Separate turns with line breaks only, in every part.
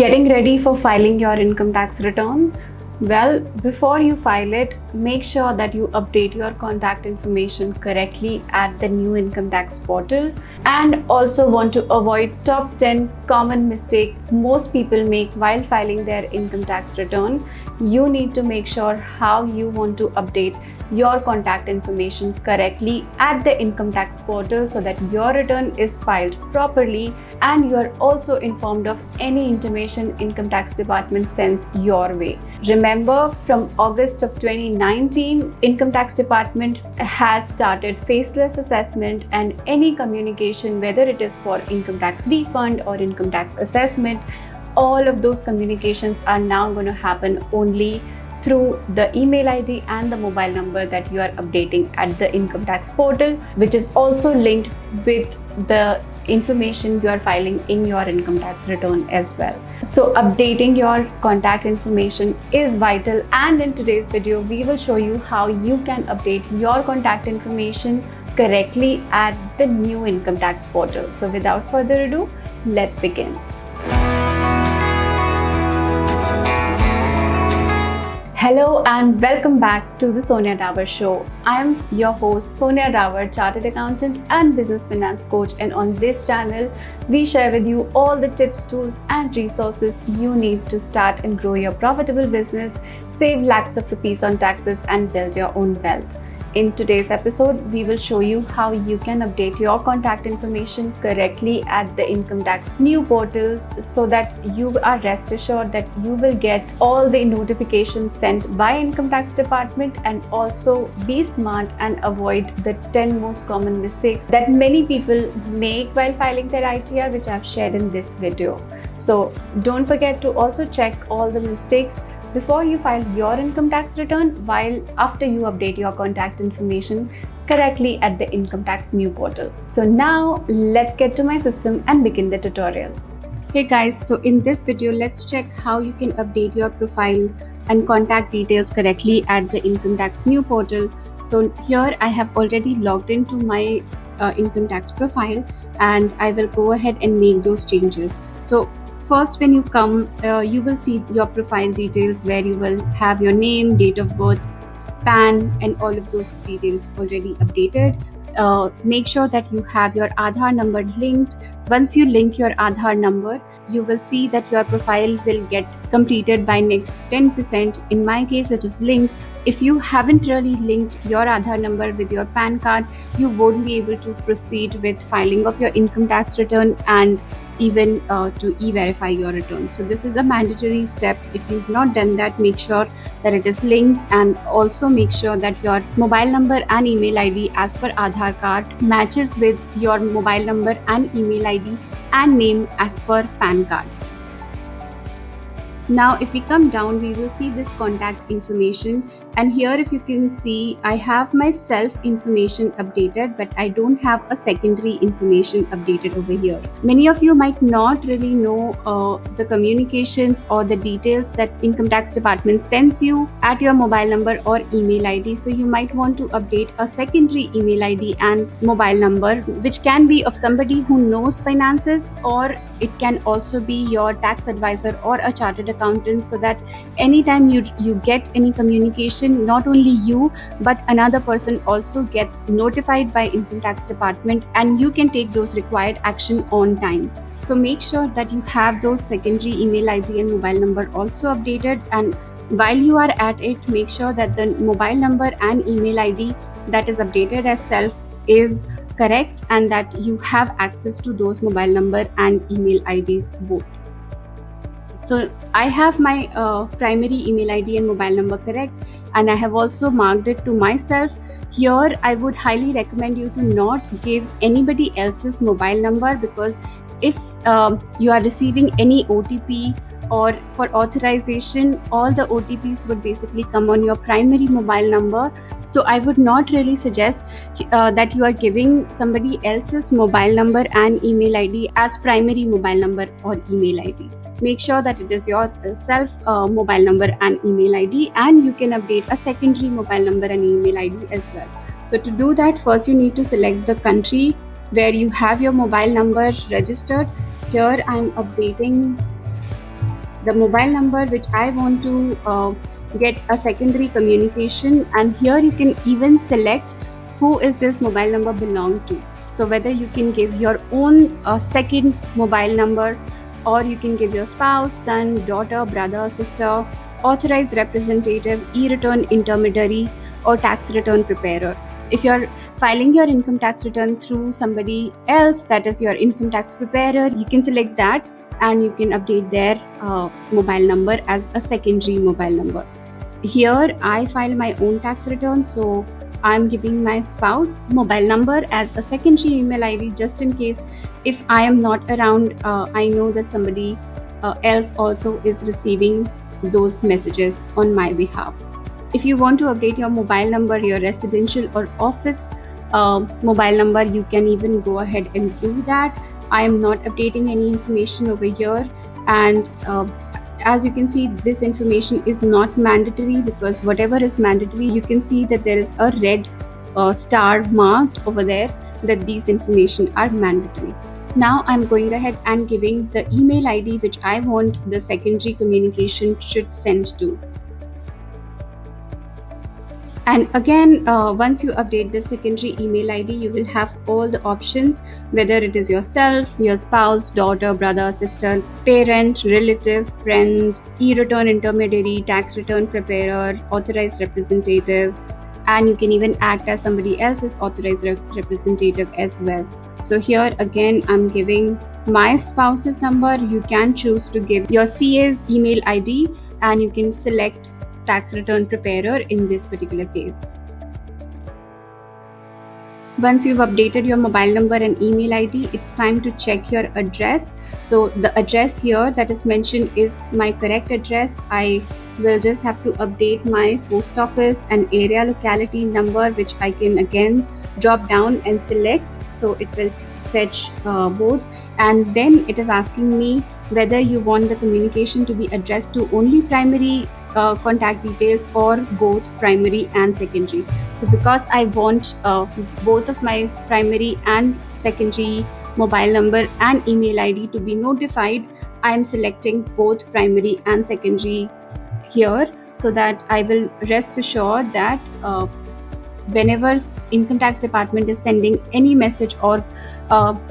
Getting ready for filing your income tax return? Well, before you file it, make sure that you update your contact information correctly at the new income tax portal, and also want to avoid top 10 common mistakes most people make while filing their income tax return. You need to make sure how you want to update your contact information correctly at the income tax portal so that your return is filed properly and you are also informed of any intimation income tax department sends your way. Remember, from August of 2019, income tax department has started faceless assessment, and any communication, whether it is for income tax refund or income tax assessment, all of those communications are now going to happen only through the email ID and the mobile number that you are updating at the income tax portal, which is also linked with the information you are filing in your income tax return as well. So updating your contact information is vital, and in today's video we will show you how you can update your contact information correctly at the new income tax portal. So without further ado, let's begin. Hello and welcome back to the Sonia Davar Show. I am your host Sonia Davar, Chartered Accountant and Business Finance Coach, and on this channel we share with you all the tips, tools and resources you need to start and grow your profitable business, save lakhs of rupees on taxes and build your own wealth. In today's episode, we will show you how you can update your contact information correctly at the income tax new portal so that you are rest assured that you will get all the notifications sent by income tax department, and also be smart and avoid the 10 most common mistakes that many people make while filing their ITR, which I've shared in this video. So don't forget to also check all the mistakes before you file your income tax return, while after you update your contact information correctly at the income tax new portal. So now let's get to my system and begin the tutorial. Hey guys, so in this video let's check how you can update your profile and contact details correctly at the income tax new portal. So here I have already logged into my income tax profile, and I will go ahead and make those changes. So first, when you come, you will see your profile details where you will have your name, date of birth, PAN, and all of those details already updated. Make sure that you have your Aadhaar number linked. Once you link your Aadhaar number, you will see that your profile will get completed by next 10%. In my case, it is linked. If you haven't really linked your Aadhaar number with your PAN card, you won't be able to proceed with filing of your income tax return and even to e-verify your return. So this is a mandatory step. If you've not done that, make sure that it is linked, and also make sure that your mobile number and email ID as per Aadhaar card matches with your mobile number and email ID and name as per PAN card. Now if we come down, we will see this contact information, and here if you can see, I have my self information updated, but I don't have a secondary information updated over here. Many of you might not really know the communications or the details that income tax department sends you at your mobile number or email ID, so you might want to update a secondary email ID and mobile number, which can be of somebody who knows finances, or it can also be your tax advisor or a chartered accountant, so that anytime you get any communication, not only you but another person also gets notified by income tax department, and you can take those required action on time. So make sure that you have those secondary email ID and mobile number also updated, and while you are at it, make sure that the mobile number and email ID that is updated as self is correct, and that you have access to those mobile number and email IDs both. So I have my primary email ID and mobile number correct, and I have also marked it to myself. Here I would highly recommend you to not give anybody else's mobile number, because if you are receiving any OTP or for authorization, all the OTPs would basically come on your primary mobile number. So I would not really suggest that you are giving somebody else's mobile number and email ID as primary mobile number or email ID. Make sure that it is your self mobile number and email ID, and you can update a secondary mobile number and email ID as well. So to do that, first you need to select the country where you have your mobile number registered. Here I am updating the mobile number which I want to get a secondary communication, and here you can even select who is this mobile number belong to. So whether you can give your own second mobile number, or you can give your spouse, son, daughter, brother, sister, authorized representative, e-return intermediary, or tax return preparer. If you're filing your income tax return through somebody else, that is your income tax preparer, you can select that and you can update their mobile number as a secondary mobile number. Here I file my own tax return, so I'm giving my spouse mobile number as a secondary email ID, just in case if I am not around, I know that somebody else also is receiving those messages on my behalf. If you want to update your mobile number, your residential or office mobile number, you can even go ahead and do that. I am not updating any information over here, and as you can see, this information is not mandatory, because whatever is mandatory, you can see that there is a red star marked over there that these information are mandatory. Now I'm going ahead and giving the email ID which I want the secondary communication should send to. And again, once you update the secondary email ID, you will have all the options, whether it is yourself, your spouse, daughter, brother, sister, parent, relative, friend, e-return intermediary, tax return preparer, authorized representative, and you can even act as somebody else's authorized representative as well. So here again, I'm giving my spouse's number. You can choose to give your CA's email ID, and you can select tax return preparer in this particular case. Once you've updated your mobile number and email ID, it's time to check your address. So the address here that is mentioned is my correct address. I will just have to update my post office and area locality number, which I can again drop down and select. So it will fetch both, and then it is asking me whether you want the communication to be addressed to only primary contact details or both primary and secondary. So because I want both of my primary and secondary mobile number and email ID to be notified, I am selecting both primary and secondary here, so that I will rest assured that whenever income tax department is sending any message or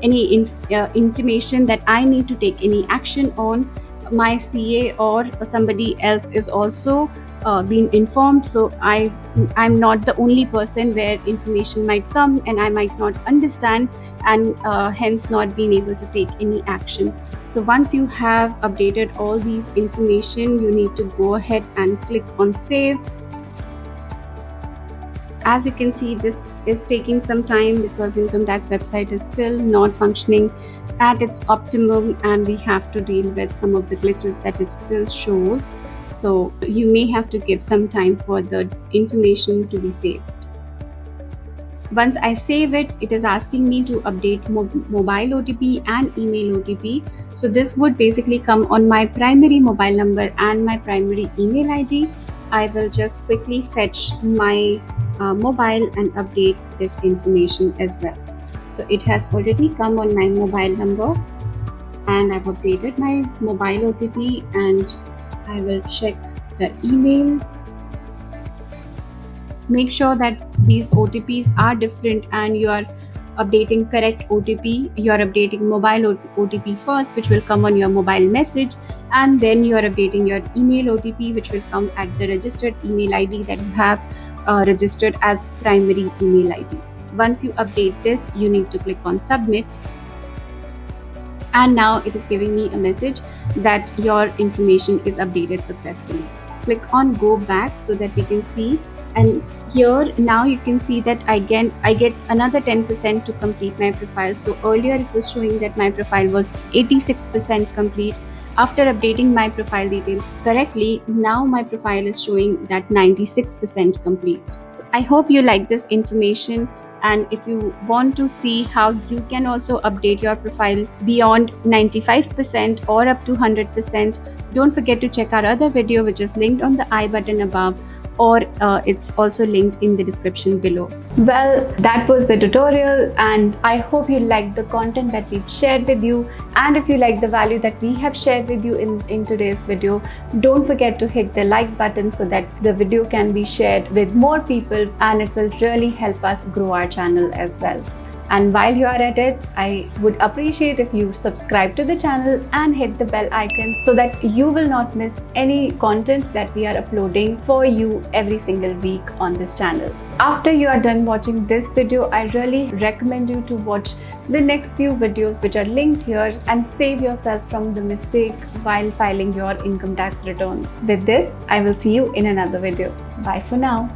any intimation that I need to take any action on, my CA or somebody else is also being informed. So I'm not the only person where information might come and I might not understand, and hence not being able to take any action. So once you have updated all these information, you need to go ahead and click on save. As you can see, this is taking some time because income tax website is still not functioning at its optimum, and we have to deal with some of the glitches that it still shows. So you may have to give some time for the information to be saved. Once I save it, it is asking me to update mobile OTP and email OTP. So this would basically come on my primary mobile number and my primary email ID. I will just quickly fetch my mobile and update this information as well. So it has already come on my mobile number, and I've updated my mobile OTP, and I will check the email. Make sure that these OTPs are different and you are updating correct OTP. You are updating mobile OTP first, which will come on your mobile message, and then you are updating your email OTP, which will come at the registered email ID that you have registered as primary email ID. Once you update this, you need to click on submit, and now it is giving me a message that your information is updated successfully. Click on go back so that we can see, and here now you can see that I get another 10% to complete my profile. So earlier it was showing that my profile was 86% complete. After updating my profile details correctly, now my profile is showing that 96% complete. So I hope you like this information, and if you want to see how you can also update your profile beyond 95% or up to 100%, don't forget to check our other video, which is linked on the I button above, or it's also linked in the description below. Well, that was the tutorial, and I hope you liked the content that we've shared with you. And if you like the value that we have shared with you in today's video, don't forget to hit the like button so that the video can be shared with more people, and it will really help us grow our channel as well. And while you are at it, I would appreciate if you subscribe to the channel and hit the bell icon so that you will not miss any content that we are uploading for you every single week on this channel. After you are done watching this video, I really recommend you to watch the next few videos which are linked here and save yourself from the mistake while filing your income tax return. With this, I will see you in another video. Bye for now.